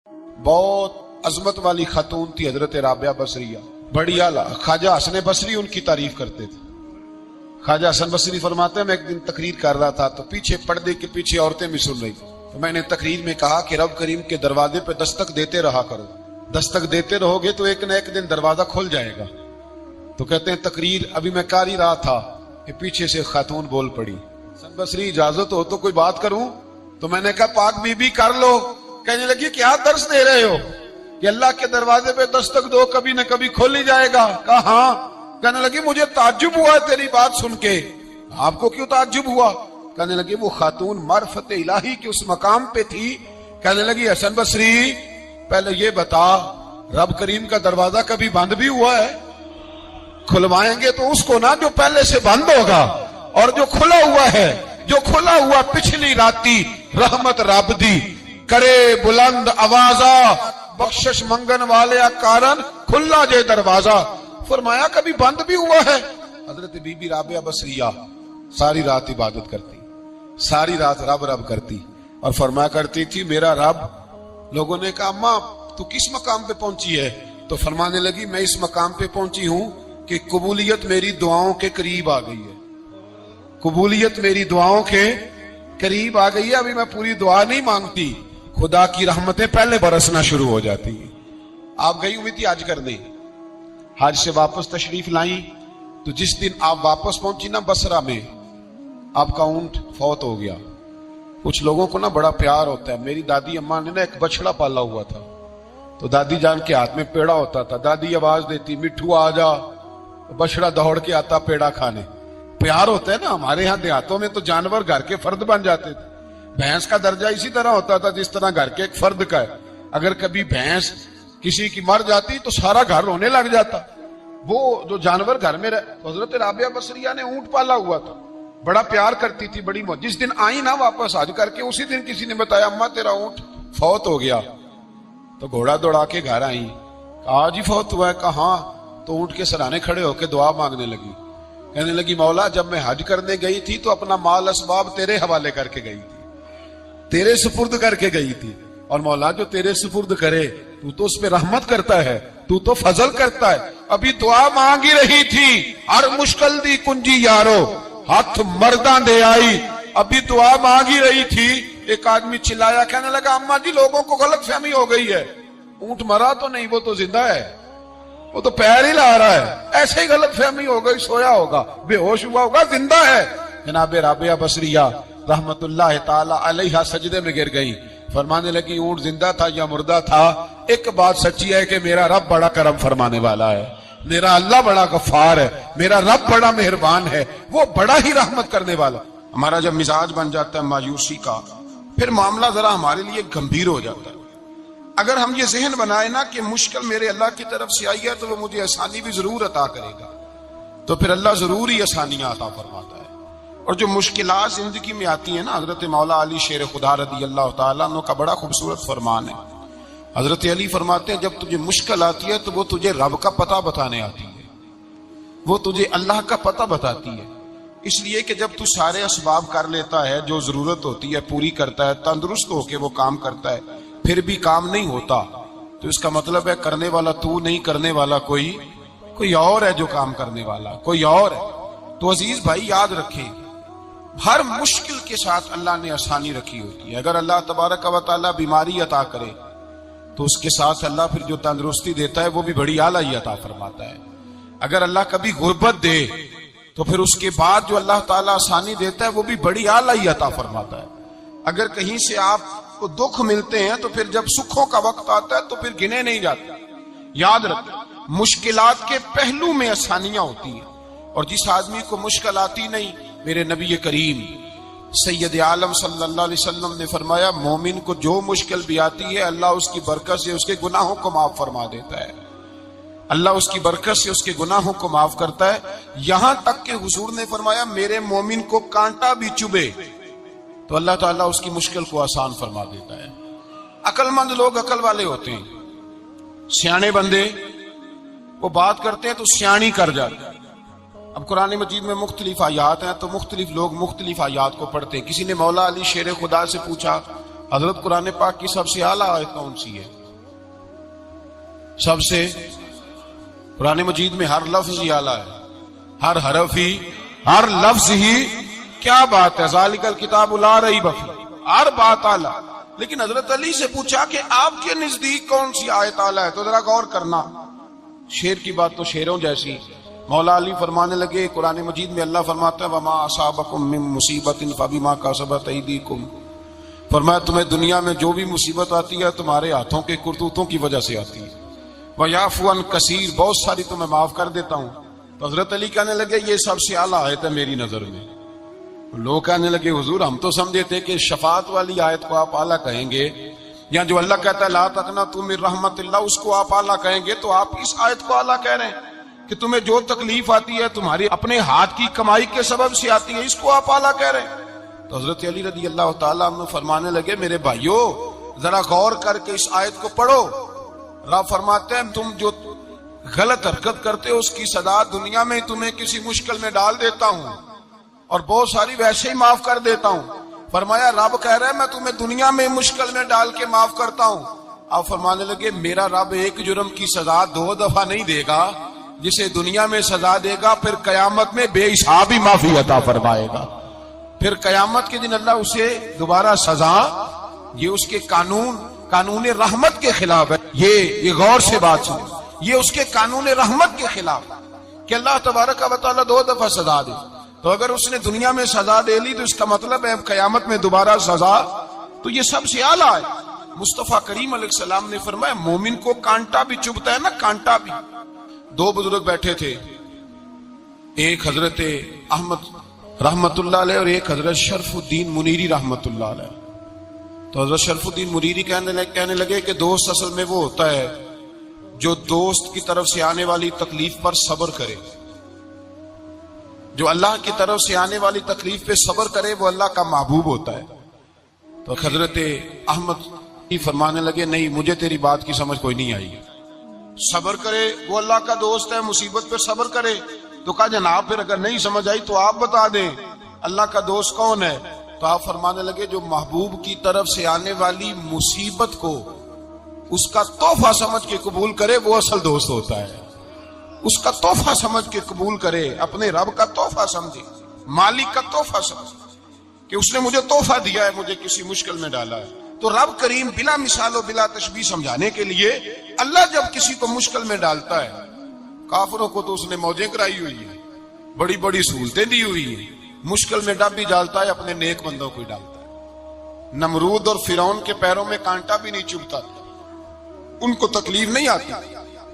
بہت عظمت والی خاتون تھی حضرت رابعہ بصریہ، بڑی اعلیٰ۔ خواجہ حسن بصری ان کی تعریف کرتے تھے۔ خواجہ حسن بصری فرماتے ہیں میں ایک دن تقریر کر رہا تھا تو پیچھے پردے کے پیچھے عورتیں بھی سن رہی تھیں، تو میں نے تقریر میں کہا کہ رب کریم کے دروازے پہ دستک دیتے رہا کرو، دستک دیتے رہو گے تو ایک نہ ایک دن دروازہ کھل جائے گا۔ تو کہتے ہیں تقریر ابھی میں کر ہی رہا تھا کہ پیچھے سے خاتون بول پڑی، حسن بصری اجازت ہو تو کوئی بات کروں؟ تو میں نے کہا پاک بی بی کر لو۔ کہنے لگی کیا درس دے رہے ہو کہ اللہ کے دروازے پہ دستک دو کبھی نہ کبھی کھول ہی جائے گا؟ کہا ہاں۔ کہنے لگی مجھے تعجب ہوا تیری بات سن کے۔ آپ کو کیوں تعجب ہوا؟ کہنے لگی وہ خاتون معرفت الہی کے اس مقام پہ تھی۔ کہنے لگی حسن بصری پہلے یہ بتا رب کریم کا دروازہ کبھی بند بھی ہوا ہے؟ کھلوائیں گے تو اس کو نا جو پہلے سے بند ہوگا، اور جو کھلا ہوا ہے، جو کھلا ہوا پچھلی راتی رحمت رب دی کرے بلند آوازہ بخشش منگن والے کارن کھلا جے دروازہ۔ فرمایا کبھی بند بھی ہوا ہے؟ حضرت بی بی رابعہ بصریہ ساری رات عبادت کرتی، ساری رات رب رب کرتی، اور فرمایا کرتی تھی میرا رب۔ لوگوں نے کہا اماں تو کس مقام پہ پہنچی ہے؟ تو فرمانے لگی میں اس مقام پہ پہنچی ہوں کہ قبولیت میری دعاؤں کے قریب آ گئی ہے، قبولیت میری دعاؤں کے قریب آ گئی ہے۔ ابھی میں پوری دعا نہیں مانگتی، خدا کی رحمتیں پہلے برسنا شروع ہو جاتی ہیں۔ آپ گئی ہوئی تھی حج کرنے، حج سے واپس تشریف لائیں تو جس دن آپ واپس پہنچی نا بصرہ میں، آپ کا اونٹ فوت ہو گیا۔ کچھ لوگوں کو نا بڑا پیار ہوتا ہے۔ میری دادی اماں نے نا ایک بچڑا پالا ہوا تھا، تو دادی جان کے ہاتھ میں پیڑا ہوتا تھا، دادی آواز دیتی مٹھو آ جا، بچڑا دوڑ کے آتا پیڑا کھانے۔ پیار ہوتا ہے نا۔ ہمارے ہاں دیہاتوں میں تو جانور گھر کے فرد بن جاتے تھے۔ بھینس کا درجہ اسی طرح ہوتا تھا جس طرح گھر کے ایک فرد کا ہے۔ اگر کبھی بھینس کسی کی مر جاتی تو سارا گھر رونے لگ جاتا۔ وہ جو جانور گھر میں حضرت رابعہ بصریہ نے اونٹ پالا ہوا تھا، بڑا پیار کرتی تھی، بڑی جس دن آئی نا واپس حج کر کے، اسی دن کسی نے بتایا اماں تیرا اونٹ فوت ہو گیا۔ تو گھوڑا دوڑا کے گھر آئی، کہا آج ہی فوت ہوا ہے؟ کہا ہاں۔ تو اونٹ کے سرانے کھڑے ہو کے دعا مانگنے لگی، کہنے لگی مولا جب میں حج کرنے گئی تھی تو اپنا مال اسباب تیرے حوالے کر کے گئی تھی، تیرے سپرد کر کے گئی تھی، اور مولا جو تیرے سپرد کرے تو اس پہ رحمت کرتا ہے، تو فضل کرتا ہے۔ ابھی دعا مانگی رہی تھی، ہر مشکل دی کنجی یارو ہاتھ مرداں دے آئی۔ ابھی دعا مانگی رہی تھی، ایک آدمی چلایا، کہنے لگا اماں جی لوگوں کو غلط فہمی ہو گئی ہے، اونٹ مرا تو نہیں، وہ تو زندہ ہے، وہ تو پیر ہی لا رہا ہے۔ ایسے ہی غلط فہمی ہو گئی، سویا ہوگا، بے ہوش ہوا ہوگا، زندہ ہے۔ جناب رابعہ بصریہ رحمت اللہ تعالی علیہ سجدے میں گر گئی، فرمانے لگی اونٹ زندہ تھا یا مردہ تھا، ایک بات سچی ہے کہ میرا رب بڑا کرم فرمانے والا ہے، میرا اللہ بڑا غفار ہے، میرا رب بڑا مہربان ہے، وہ بڑا ہی رحمت کرنے والا۔ ہمارا جب مزاج بن جاتا ہے مایوسی کا، پھر معاملہ ذرا ہمارے لیے گمبھیر ہو جاتا ہے۔ اگر ہم یہ ذہن بنائے نا کہ مشکل میرے اللہ کی طرف سے آئی ہے تو وہ مجھے آسانی بھی ضرور عطا کرے گا، تو پھر اللہ ضرور ہی آسانیاں عطا فرماتا ہے۔ اور جو مشکلات زندگی میں آتی ہیں نا، حضرت مولا علی شیر خدا رضی اللہ تعالیٰ عنہ کا بڑا خوبصورت فرمان ہے۔ حضرت علی فرماتے ہیں جب تجھے مشکل آتی ہے تو وہ تجھے رب کا پتہ بتانے آتی ہے، وہ تجھے اللہ کا پتہ بتاتی ہے۔ اس لیے کہ جب تو سارے اسباب کر لیتا ہے، جو ضرورت ہوتی ہے پوری کرتا ہے، تندرست ہو کے وہ کام کرتا ہے، پھر بھی کام نہیں ہوتا، تو اس کا مطلب ہے کرنے والا تو نہیں، کرنے والا کوئی اور ہے، جو کام کرنے والا کوئی اور ہے۔ تو عزیز بھائی یاد رکھیں، ہر مشکل کے ساتھ اللہ نے آسانی رکھی ہوتی ہے۔ اگر اللہ تبارک و تعالیٰ بیماری عطا کرے تو اس کے ساتھ اللہ پھر جو تندرستی دیتا ہے وہ بھی بڑی اعلیٰ ہی عطا فرماتا ہے۔ اگر اللہ کبھی غربت دے تو پھر اس کے بعد جو اللہ تعالیٰ آسانی دیتا ہے وہ بھی بڑی اعلیٰ ہی عطا فرماتا ہے۔ اگر کہیں سے آپ کو دکھ ملتے ہیں تو پھر جب سکھوں کا وقت آتا ہے تو پھر گنے نہیں جاتے۔ یاد رکھیں مشکلات کے پہلو میں آسانیاں ہوتی ہیں، اور جس آدمی کو مشکل آتی نہیں، میرے نبی کریم سید عالم صلی اللہ علیہ وسلم نے فرمایا مومن کو جو مشکل بھی آتی ہے اللہ اس کی برکت سے اس کے گناہوں کو معاف فرما دیتا ہے، اللہ اس کی برکت سے اس کے گناہوں کو معاف کرتا ہے۔ یہاں تک کہ حضور نے فرمایا میرے مومن کو کانٹا بھی چبھے تو اللہ تعالیٰ اس کی مشکل کو آسان فرما دیتا ہے۔ عقل مند لوگ عقل والے ہوتے ہیں، سیانے بندے وہ بات کرتے ہیں تو سیانی کر جاتے ہیں۔ اب قرآن مجید میں مختلف آیات ہیں تو مختلف لوگ مختلف آیات کو پڑھتے ہیں۔ کسی نے مولا علی شیر خدا سے پوچھا حضرت قرآن پاک کی سب سے اعلیٰ آیت کون سی ہے؟ سب سے قرآن مجید میں ہر لفظ ہی اعلیٰ ہے، ہر حرف ہی، ہر لفظ ہی. کیا بات ہے، ذالک الکتاب لا ریب فیہ، ہر بات اعلیٰ. لیکن حضرت علی سے پوچھا کہ آپ کے نزدیک کون سی آیت اعلیٰ ہے، تو ذرا غور کرنا. شیر کی بات تو شیروں جیسی. مولا علی فرمانے لگے قرآن مجید میں اللہ فرماتا ہے وما اصابکم من مصیبت فبما کسبت ایدیکم، فرمایا تمہیں دنیا میں جو بھی مصیبت آتی ہے تمہارے ہاتھوں کے کرتوتوں کی وجہ سے آتی ہے. وَيَعْفُو عَنْ کثیر، بہت ساری تو میں معاف کر دیتا ہوں. تو حضرت علی کہنے لگے یہ سب سے اعلیٰ آیت ہے میری نظر میں. لوگ کہنے لگے حضور ہم تو سمجھے تھے کہ شفاعت والی آیت کو آپ اعلیٰ کہیں گے، یا جو اللہ کہتا ہے لا تقنطوا من رحمت اللہ اس کو آپ اعلیٰ کہیں گے، تو آپ اس آیت کو اعلیٰ کہہ رہے ہیں کہ تمہیں جو تکلیف آتی ہے تمہاری اپنے ہاتھ کی کمائی کے سبب سے آتی ہے، اس کو آپ اعلیٰ کہہ رہے ہیں. تو حضرت علی رضی اللہ تعالیٰ عنہ فرمانے لگے میرے بھائیو ذرا غور کر کے اس آیت کو پڑھو. رب فرماتے ہیں تم جو غلط حرکت کرتے ہو اس کی سزا دنیا میں تمہیں کسی مشکل میں ڈال دیتا ہوں اور بہت ساری ویسے ہی معاف کر دیتا ہوں. فرمایا رب کہہ رہا ہے میں تمہیں دنیا میں مشکل میں ڈال کے معاف کرتا ہوں. آپ فرمانے لگے میرا رب ایک جرم کی سزا 2 دفعہ نہیں دے گا، جسے دنیا میں سزا دے گا پھر قیامت میں بے حساب ہی معافی عطا فرمائے گا. پھر قیامت کے دن اللہ اسے دوبارہ سزا، یہ اس کے قانون رحمت کے خلاف ہے. یہ غور سے بات سن، یہ اس کے قانون رحمت کے خلاف کہ اللہ تبارک و تعالیٰ 2 دفعہ سزا دے. تو اگر اس نے دنیا میں سزا دے لی تو اس کا مطلب ہے قیامت میں دوبارہ سزا. تو یہ سب سے اعلیٰ ہے. مصطفیٰ کریم علیہ السلام نے فرمایا مومن کو کانٹا بھی چبھتا ہے نا، کانٹا بھی. 2 بزرگ بیٹھے تھے، ایک حضرت احمد رحمت اللہ علیہ اور ایک حضرت شرف الدین منیری رحمت اللہ علیہ. تو حضرت شرف الدین منیری کہنے لگے کہ دوست اصل میں وہ ہوتا ہے جو دوست کی طرف سے آنے والی تکلیف پر صبر کرے. جو اللہ کی طرف سے آنے والی تکلیف پہ صبر کرے وہ اللہ کا محبوب ہوتا ہے. تو حضرت احمد فرمانے لگے نہیں مجھے تیری بات کی سمجھ کوئی نہیں آئی. صبر کرے وہ اللہ کا دوست ہے، مصیبت پہ صبر کرے. تو کہا جناب پھر اگر نہیں سمجھ آئی تو آپ بتا دیں اللہ کا دوست کون ہے. تو آپ فرمانے لگے جو محبوب کی طرف سے آنے والی مصیبت کو اس کا تحفہ سمجھ کے قبول کرے وہ اصل دوست ہوتا ہے. اس کا تحفہ سمجھ کے قبول کرے، اپنے رب کا تحفہ سمجھے، مالک کا تحفہ سمجھے کہ اس نے مجھے تحفہ دیا ہے، مجھے کسی مشکل میں ڈالا ہے. تو رب کریم بلا مثال و بلا تشبیہ سمجھانے کے لیے اللہ جب کسی کو مشکل میں ڈالتا ہے، کافروں کو تو اس نے موجیں کرائی ہوئی ہے، بڑی بڑی سہولتیں دی ہوئی ہیں، مشکل میں ڈب بھی ڈالتا ہے اپنے نیک بندوں کو ہی ڈالتا ہے. نمرود اور فرعون کے پیروں میں کانٹا بھی نہیں چبھتا، ان کو تکلیف نہیں آتی.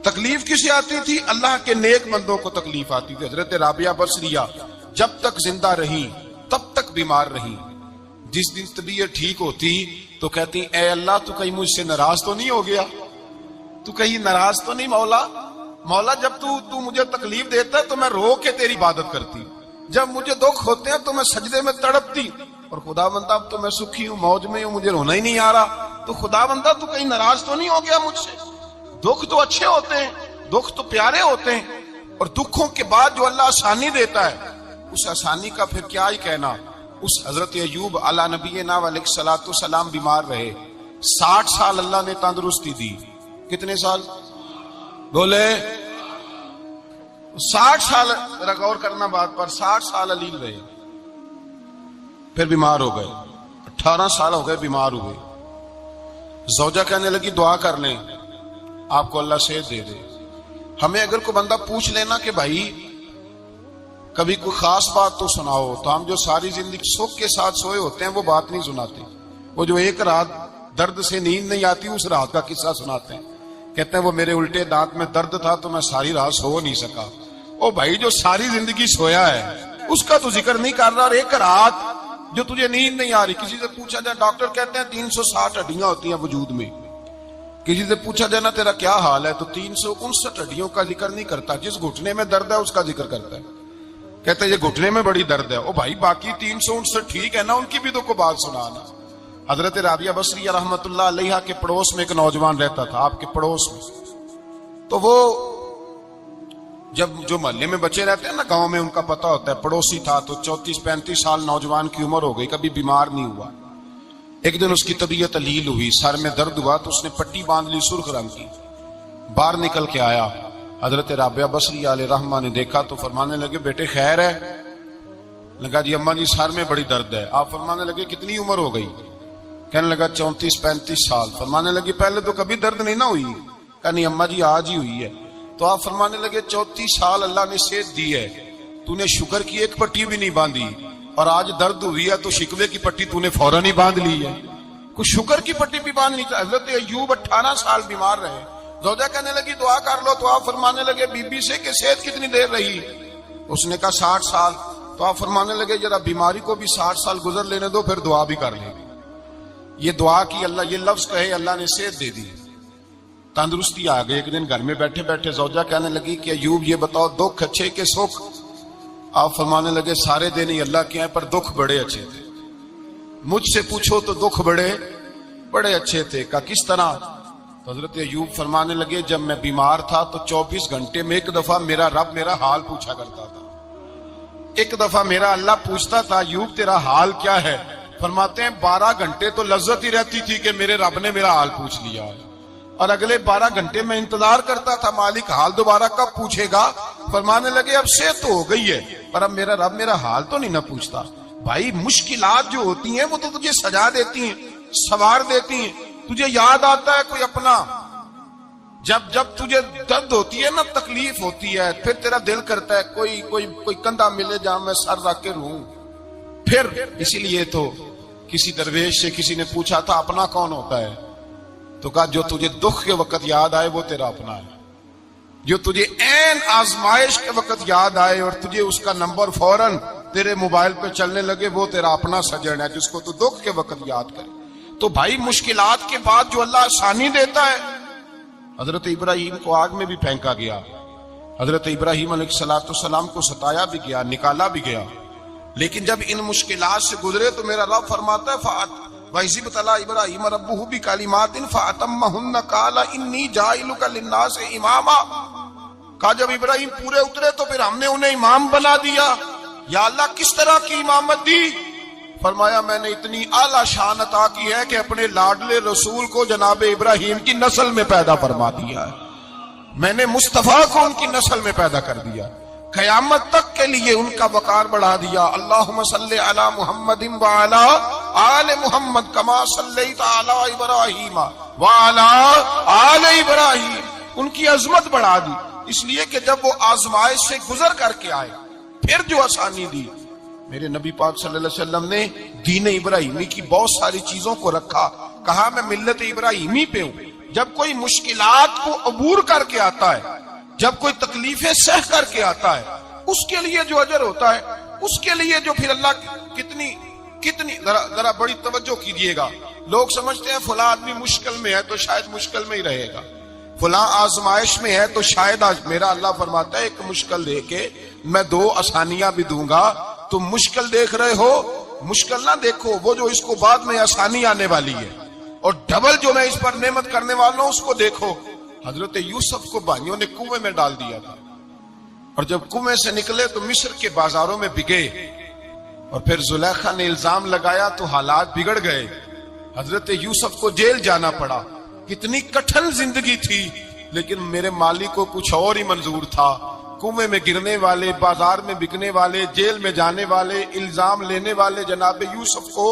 تکلیف کسے آتی تھی؟ اللہ کے نیک بندوں کو تکلیف آتی تھی. حضرت رابعہ بصریہ جب تک زندہ رہی تب تک بیمار رہی. جس دن طبیعت ٹھیک ہوتی تو کہتی اے اللہ تو کہیں مجھ سے ناراض تو نہیں ہو گیا، تو کہیں ناراض تو نہیں مولا جب تو مجھے تکلیف دیتا ہے تو میں رو کے تیری عبادت کرتی، جب مجھے دکھ ہوتے ہیں تو میں سجدے میں تڑپتی، اور خدا بندہ اب تو میں سکھی ہوں، موج میں ہوں، مجھے رونا ہی نہیں آ رہا. تو خدا بندہ تو کہیں ناراض تو نہیں ہو گیا مجھ سے؟ دکھ تو اچھے ہوتے ہیں، دکھ تو پیارے ہوتے ہیں، اور دکھوں کے بعد جو اللہ آسانی دیتا ہے اس آسانی کا پھر کیا ہی کہنا. اس حضرت ایوب علی نبینا علیہ الصلوۃ والسلام بیمار رہے، 60 سال اللہ نے تندرستی دی. کتنے سال بولے؟ 60 سال غور کرنا بات پر، 60 سال علیل رہے، پھر بیمار ہو گئے. 18 سال ہو گئے بیمار ہوئے. زوجہ کہنے لگی دعا کر لیں آپ کو اللہ صحت دے دے. ہمیں اگر کوئی بندہ پوچھ لینا کہ بھائی کبھی کوئی خاص بات تو سناؤ، تو ہم جو ساری زندگی سکھ کے ساتھ سوئے ہوتے ہیں وہ بات نہیں سناتے. وہ جو ایک رات درد سے نیند نہیں آتی اس رات کا قصہ سناتے ہیں. کہتے ہیں وہ میرے الٹے دانت میں درد تھا تو میں ساری رات سو نہیں سکا. او بھائی جو ساری زندگی سویا ہے اس کا تو ذکر نہیں کر رہا، اور ایک رات جو تجھے نیند نہیں آ رہی. کسی سے پوچھا جائے، ڈاکٹر کہتے ہیں 360 ہڈیاں ہوتی ہیں وجود میں. کسی سے پوچھا جائے نا تیرا کیا حال ہے تو 359 ہڈیوں کا ذکر نہیں کرتا، جس گھٹنے میں درد ہے اس کا ذکر کرتا ہے. کہتے ہیں یہ گھٹنے میں بڑی درد ہے. او بھائی باقی 359 ٹھیک ہے نا، ان کی بھی تو کو بات سنانا. حضرت رابعہ بصریہ رحمت اللہ علیہ کے پڑوس میں ایک نوجوان رہتا تھا، آپ کے پڑوس میں. تو وہ جب جو محلے میں بچے رہتے ہیں نا گاؤں میں، ان کا پتہ ہوتا ہے. پڑوسی تھا تو 34-35 سال نوجوان کی عمر ہو گئی، کبھی بیمار نہیں ہوا. ایک دن اس کی طبیعت علیل ہوئی، سر میں درد ہوا تو اس نے پٹی باندھ لی سرخ رنگ کی. باہر نکل کے آیا، حضرت رابعہ بصری علیہ رحمہ نے دیکھا تو فرمانے لگے بیٹے خیر ہے؟ لگا جی اماں جی سر میں بڑی درد ہے۔ آپ فرمانے لگے کتنی عمر ہو گئی؟ کہنے لگا 34-35 سال۔ فرمانے لگے پہلے تو کبھی درد نہیں نہ ہوئی؟ کہا نہیں اماں جی آج ہی ہوئی ہے۔ تو آپ فرمانے لگے 34 سال اللہ نے صحت دی ہے، تو نے شکر کی ایک پٹی بھی نہیں باندھی، اور آج درد ہوئی ہے تو شکوے کی پٹی تو نے فوراً ہی باندھ لی ہے، کوئی شکر کی پٹی بھی باندھ نہیں۔ حضرت ایوب 18 سال بیمار رہے، زوجہ کہنے لگی دعا کر لو، تو آپ فرمانے لگے بی بی سے کہ صحت کتنی دیر رہی؟ اس نے کہا 60 سال۔ تو آپ فرمانے لگے ذرا بیماری کو بھی 60 سال گزر لینے دو، پھر دعا بھی کر لیں گے۔ یہ دعا کی، اللہ یہ لفظ کہے اللہ نے صحت دے دی، تندرستی آ گئی۔ ایک دن گھر میں بیٹھے بیٹھے زوجہ کہنے لگی کہ ایوب یہ بتاؤ دکھ اچھے کہ سکھ؟ آپ فرمانے لگے سارے دن ہی اللہ کے ہیں پر دکھ بڑے اچھے تھے، مجھ سے پوچھو تو دکھ بڑے اچھے تھے۔ کہا کس طرح؟ تو حضرت ایوب فرمانے لگے جب میں بیمار تھا تو 24 گھنٹے میں ایک دفعہ میرا رب میرا حال پوچھا کرتا تھا، ایک دفعہ میرا اللہ پوچھتا تھا ایوب تیرا حال کیا ہے؟ فرماتے ہیں 12 گھنٹے تو لذت ہی رہتی تھی کہ میرے رب نے میرا حال پوچھ لیا، اور اگلے 12 گھنٹے میں انتظار کرتا تھا مالک حال دوبارہ کب پوچھے گا۔ فرمانے لگے اب صحت تو ہو گئی ہے پر اب میرا رب میرا حال تو نہیں نہ پوچھتا۔ بھائی مشکلات جو ہوتی ہیں وہ تو تجھے سجا دیتی ہیں، سوار دیتی ہیں، تجھے یاد آتا ہے کوئی اپنا۔ جب تجھے درد ہوتی ہے نا، تکلیف ہوتی ہے، پھر تیرا دل کرتا ہے کوئی کندھا ملے جہاں میں سر رکھ کے رہوں۔ پھر اسی لیے تو کسی درویش سے کسی نے پوچھا تھا اپنا کون ہوتا ہے؟ تو کہا جو تجھے دکھ کے وقت یاد آئے وہ تیرا اپنا ہے، جو تجھے عین آزمائش کے وقت یاد آئے اور تجھے اس کا نمبر فوراً تیرے موبائل پہ چلنے لگے وہ تیرا اپنا سجن ہے، جس کو تو دکھ کے وقت یاد کرے۔ تو بھائی مشکلات کے بعد جو اللہ آسانی دیتا ہے، حضرت ابراہیم کو آگ میں بھی پھینکا گیا، حضرت ابراہیم علیہ السلام کو ستایا بھی گیا، نکالا بھی گیا، لیکن جب ان مشکلات سے گزرے تو میرا رب فرماتا ہے وَإِذِ ابْتَلَىٰ إِبْرَاهِيمَ رَبُّهُ بِكَلِمَاتٍ فَأَتَمَّهُنَّ قَالَ إِنِّي جَاعِلُكَ لِلنَّاسِ إِمَامًا۔ کہا جب ابراہیم پورے اترے تو پھر ہم نے انہیں امام بنا دیا۔ یا اللہ کس طرح کی امامت دی؟ فرمایا میں نے اتنی اعلیٰ شان عطا کی ہے کہ اپنے لاڈلے رسول کو جناب ابراہیم کی نسل میں پیدا فرما دیا ہے، میں نے مصطفیٰ کو ان کی نسل میں پیدا کر دیا، قیامت تک کے لیے ان کا وقار بڑھا دیا۔ اللہم صلی علی محمد وعلی آل محمد کما صلیت علی ابراہیم وعلی آل ابراہیم، ان کی عظمت بڑھا دی، اس لیے کہ جب وہ آزمائش سے گزر کر کے آئے پھر جو آسانی دی۔ میرے نبی پاک صلی اللہ علیہ وسلم نے دین ابراہیمی کی بہت ساری چیزوں کو رکھا، کہا میں ملت ابراہیمی پہ ہوں۔ جب کوئی مشکلات کو عبور کر کے آتا ہے، جب کوئی تکلیفیں سہ کر کے آتا ہے، اس کے لیے جو اجر ہوتا ہے، اس کے لیے جو پھر اللہ کتنی ذرا بڑی توجہ کیجیے گا۔ لوگ سمجھتے ہیں فلاں آدمی مشکل میں ہے تو شاید مشکل میں ہی رہے گا، فلاں آزمائش میں ہے تو شاید میرا اللہ فرماتا ہے ایک مشکل دے کے میں 2 آسانیاں بھی دوں گا۔ تم مشکل دیکھ رہے ہو، مشکل نہ دیکھو، وہ جو اس کو بعد میں آسانی آنے والی ہے، اور ڈبل جو میں اس پر نعمت کرنے والا ہوں اس کو دیکھو۔ حضرت یوسف کو بھائیوں نے کنویں میں ڈال دیا تھا، اور جب کنویں سے نکلے تو مصر کے بازاروں میں بکے، اور پھر زلیخا نے الزام لگایا تو حالات بگڑ گئے، حضرت یوسف کو جیل جانا پڑا۔ کتنی کٹھن زندگی تھی، لیکن میرے مالک کو کچھ اور ہی منظور تھا۔ کنویں میں گرنے والے، بازار میں بکنے والے، جیل میں جانے والے، الزام لینے والے جناب یوسف کو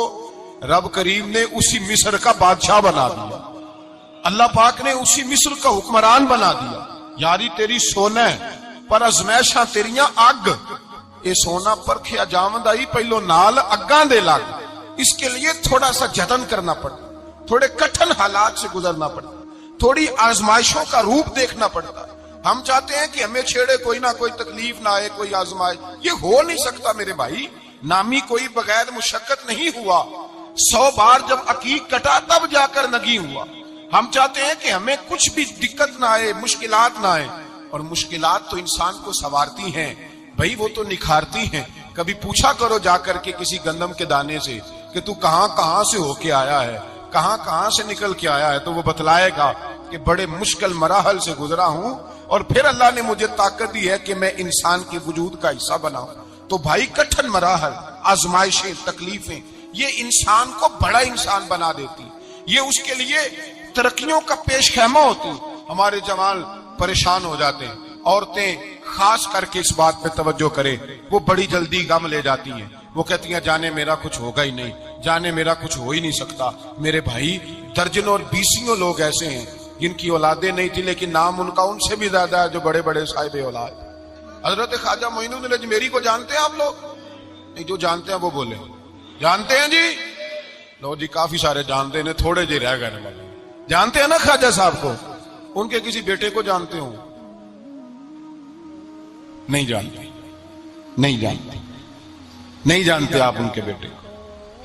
رب کریم نے اسی مصر کا بادشاہ بنا دیا، اللہ پاک نے اسی مصر کا حکمران بنا دیا۔ یاری تیری سونا ہے پر ازمیشاں تیریاں اگ، اے سونا پرکھیا جاوند آئی پہلو نال اگاں دے لگ، اس کے لیے تھوڑا سا جتن کرنا پڑتا، تھوڑے کٹھن حالات سے گزرنا پڑتا، تھوڑی آزمائشوں کا روپ دیکھنا پڑتا۔ ہم چاہتے ہیں کہ ہمیں چھیڑے کوئی نہ کوئی تکلیف نہ آئے، کوئی آزمائش، یہ ہو نہیں سکتا میرے بھائی، نامی کوئی بغیر مشقت نہیں ہوا، 100 بار جب عقیق کٹا تب جا کر نگی ہوا۔ ہم چاہتے ہیں کہ ہمیں کچھ بھی دقت نہ آئے، مشکلات نہ آئے، اور مشکلات تو انسان کو سنوارتی ہیں بھائی، وہ تو نکھارتی ہیں۔ کبھی پوچھا کرو جا کر کے کسی گندم کے دانے سے کہ تو کہاں سے ہو کے آیا ہے، کہاں سے نکل کے آیا ہے، تو وہ بتلائے گا کہ بڑے مشکل مراحل سے گزرا ہوں، اور پھر اللہ نے مجھے طاقت دی ہے کہ میں انسان کے وجود کا حصہ بناؤں۔ تو بھائی کٹھن مراحل، آزمائشیں، تکلیفیں، یہ انسان کو بڑا انسان بنا دیتی، یہ اس کے لیے ترقیوں کا پیش خیمہ ہوتی۔ ہمارے جمال پریشان ہو جاتے ہیں. عورتیں خاص کر کے اس بات پہ توجہ کرے, وہ بڑی جلدی غم لے جاتی ہیں. وہ کہتی ہیں جانے میرا کچھ ہوگا ہی نہیں, جانے میرا کچھ ہو ہی نہیں سکتا. میرے بھائی درجنوں اور بیسیوں لوگ ایسے ہیں جن کی اولادیں نہیں تھی لیکن نام ان کا ان سے بھی زیادہ ہے جو بڑے بڑے صاحب اولاد. حضرت خواجہ معین الدین اجمیری کو جانتے ہیں آپ لوگ؟ نہیں, جو جانتے ہیں وہ بولے. جانتے ہیں جی؟ لو جی کافی سارے جانتے ہیں, تھوڑے جی رہ گئے. جانتے ہیں نا خواجہ صاحب کو؟ ان کے کسی بیٹے کو جانتے ہوں؟ نہیں جانتے, نہیں جانتے, نہیں جانتے آپ ان کے بیٹے کو.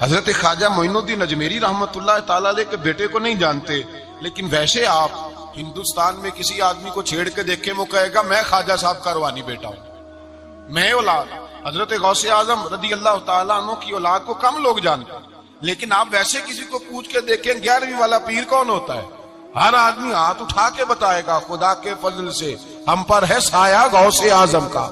حضرت خواجہ معین الدین اجمیری رحمت اللہ تعالی علیہ کے بیٹے کو نہیں جانتے, لیکن ویسے آپ ہندوستان میں کسی آدمی کو چھیڑ کے دیکھیں, وہ کہے گا میں خواجہ صاحب کا روحانی بیٹا ہوں, میں اولاد. حضرت غوث اعظم رضی اللہ تعالیٰ عنہ کی اولاد کو کم لوگ جانتے ہیں, لیکن آپ ویسے کسی کو پوچھ کے دیکھیں 11ویں والا پیر کون ہوتا ہے, ہر آدمی ہاتھ اٹھا کے بتائے گا خدا کے فضل سے ہم پر ہے سایہ غوث اعظم کا.